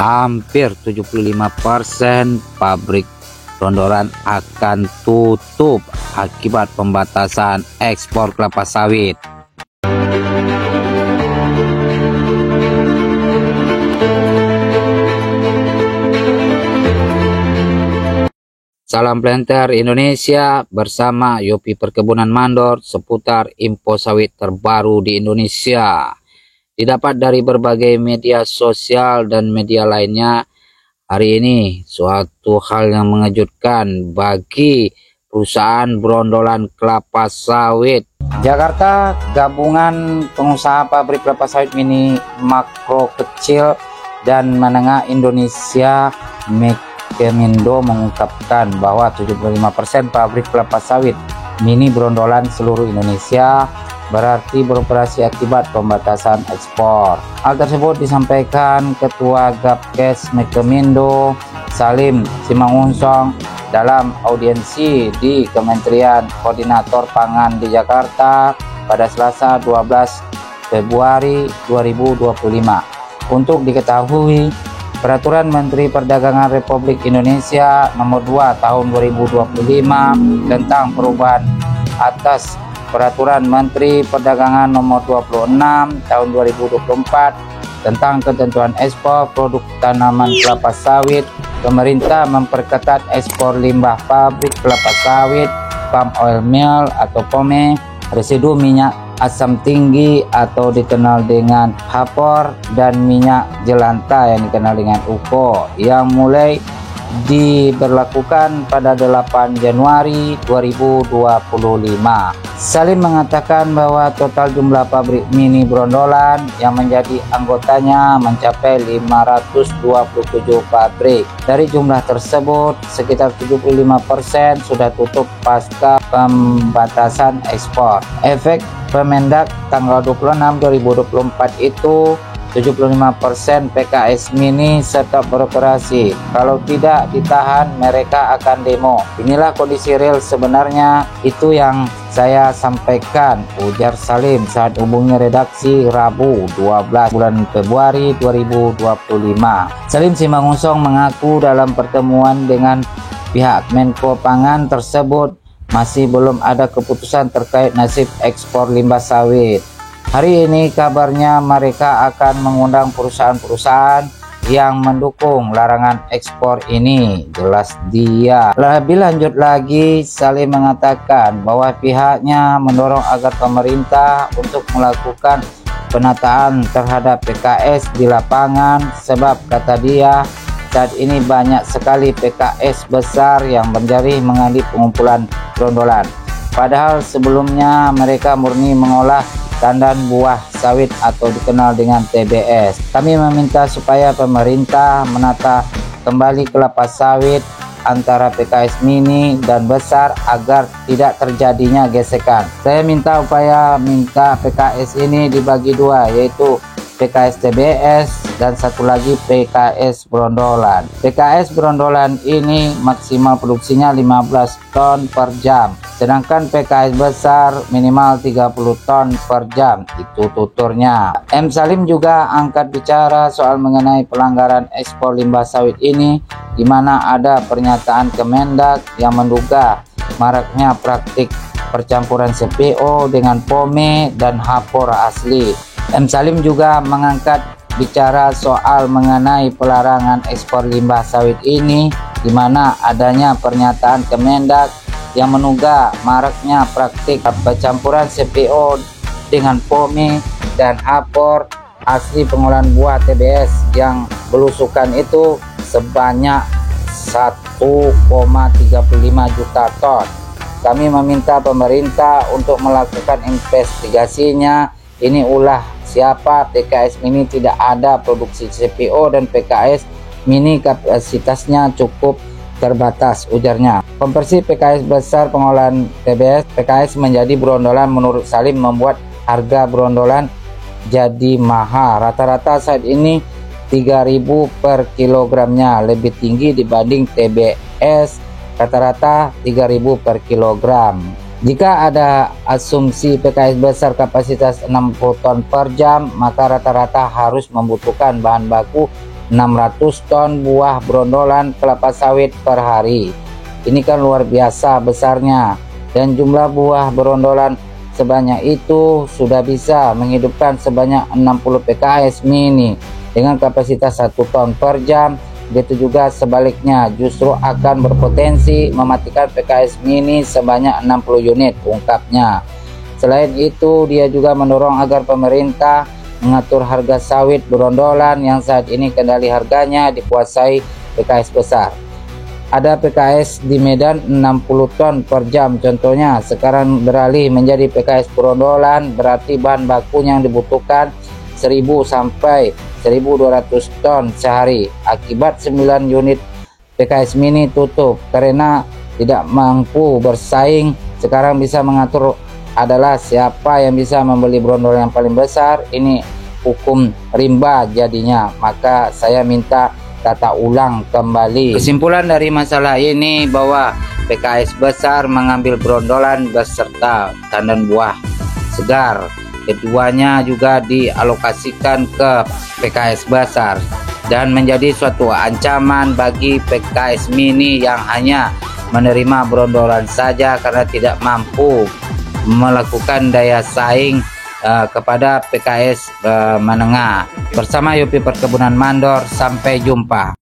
hampir 75% pabrik brondolan akan tutup akibat pembatasan ekspor kelapa sawit. Salam Planter Indonesia bersama Yopi Perkebunan Mandor seputar info sawit terbaru di Indonesia. Didapat dari berbagai media sosial dan media lainnya, hari ini suatu hal yang mengejutkan bagi perusahaan brondolan kelapa sawit. Jakarta, gabungan pengusaha pabrik kelapa sawit mini, makro, kecil, dan menengah Indonesia Kemindo mengungkapkan bahwa 75% pabrik kelapa sawit mini brondolan seluruh Indonesia berarti beroperasi akibat pembatasan ekspor. Hal tersebut disampaikan Ketua Gapkes Kemindo Salim Simangunsong dalam audiensi di Kementerian Koordinator Pangan di Jakarta pada Selasa 12 Februari 2025. Untuk diketahui, Peraturan Menteri Perdagangan Republik Indonesia Nomor 2 Tahun 2025 tentang perubahan atas Peraturan Menteri Perdagangan Nomor 26 Tahun 2024 tentang ketentuan ekspor produk tanaman kelapa sawit, pemerintah memperketat ekspor limbah pabrik kelapa sawit, palm oil meal atau POME, residu minyak asam tinggi atau dikenal dengan HAPOR, dan minyak jelantah yang dikenal dengan UKO yang mulai diberlakukan pada 8 Januari 2025. Salim mengatakan bahwa total jumlah pabrik mini brondolan yang menjadi anggotanya mencapai 527 pabrik. Dari jumlah tersebut, sekitar 75% sudah tutup pasca pembatasan ekspor. Efek Permendak tanggal 26/2024 itu 75% PKS mini tetap beroperasi. Kalau tidak ditahan, mereka akan demo. Inilah kondisi real sebenarnya, itu yang saya sampaikan, ujar Salim saat hubungi redaksi Rabu 12 bulan Februari 2025. Salim Simangunsong mengaku dalam pertemuan dengan pihak Menko Pangan tersebut masih belum ada keputusan terkait nasib ekspor limbah sawit. Hari ini kabarnya mereka akan mengundang perusahaan-perusahaan yang mendukung larangan ekspor ini, jelas dia. Lebih lanjut lagi, Salim mengatakan bahwa pihaknya mendorong agar pemerintah untuk melakukan penataan terhadap PKS di lapangan, sebab kata dia saat ini banyak sekali PKS besar yang menjadi mengalih pengumpulan brondolan. Padahal sebelumnya mereka murni mengolah tandan buah sawit atau dikenal dengan TBS. Kami meminta supaya pemerintah menata kembali kelapa sawit antara PKS mini dan besar agar tidak terjadinya gesekan. Saya minta PKS ini dibagi dua, yaitu PKS TBS dan satu lagi PKS brondolan. PKS brondolan ini maksimal produksinya 15 ton per jam, sedangkan PKS besar minimal 30 ton per jam, itu tuturnya. M. Salim juga angkat bicara soal mengenai pelanggaran ekspor limbah sawit ini, di mana ada pernyataan Kemendak yang menduga maraknya praktik percampuran CPO dengan POME dan HAPOR asli. M. Salim juga mengangkat bicara soal mengenai pelarangan ekspor limbah sawit ini, di mana adanya pernyataan Kemendak yang menduga maraknya praktik percampuran CPO dengan POME dan HAPOR asli pengolahan buah TBS yang belusukan itu sebanyak 1,35 juta ton. Kami meminta pemerintah untuk melakukan investigasinya. Ini ulah siapa PKS mini tidak ada produksi CPO dan PKS mini kapasitasnya cukup terbatas, ujarnya. Konversi PKS besar pengolahan TBS PKS menjadi brondolan menurut Salim membuat harga brondolan jadi mahal. Rata-rata saat ini 3.000 per kilogramnya, lebih tinggi dibanding TBS rata-rata 3.000 per kilogram. Jika ada asumsi PKS besar kapasitas 60 ton per jam, maka rata-rata harus membutuhkan bahan baku 600 ton buah brondolan kelapa sawit per hari. Ini kan luar biasa besarnya, dan jumlah buah brondolan sebanyak itu sudah bisa menghidupkan sebanyak 60 PKS mini dengan kapasitas 1 ton per jam. Begitu juga sebaliknya, justru akan berpotensi mematikan PKS mini sebanyak 60 unit, ungkapnya. Selain itu, dia juga mendorong agar pemerintah mengatur harga sawit brondolan yang saat ini kendali harganya dikuasai PKS besar. Ada PKS di Medan 60 ton per jam contohnya, sekarang beralih menjadi PKS brondolan, berarti bahan baku yang dibutuhkan 1000 sampai 1200 ton sehari. Akibat 9 unit PKS mini tutup karena tidak mampu bersaing. Sekarang bisa mengatur adalah siapa yang bisa membeli brondolan yang paling besar. Ini hukum rimba jadinya, maka saya minta tata ulang kembali. Kesimpulan dari masalah ini bahwa PKS besar mengambil brondolan beserta tandan buah segar. Keduanya juga dialokasikan ke PKS besar dan menjadi suatu ancaman bagi PKS mini yang hanya menerima brondolan saja karena tidak mampu melakukan daya saing kepada PKS menengah. Bersama Yopi Perkebunan Mandor, sampai jumpa.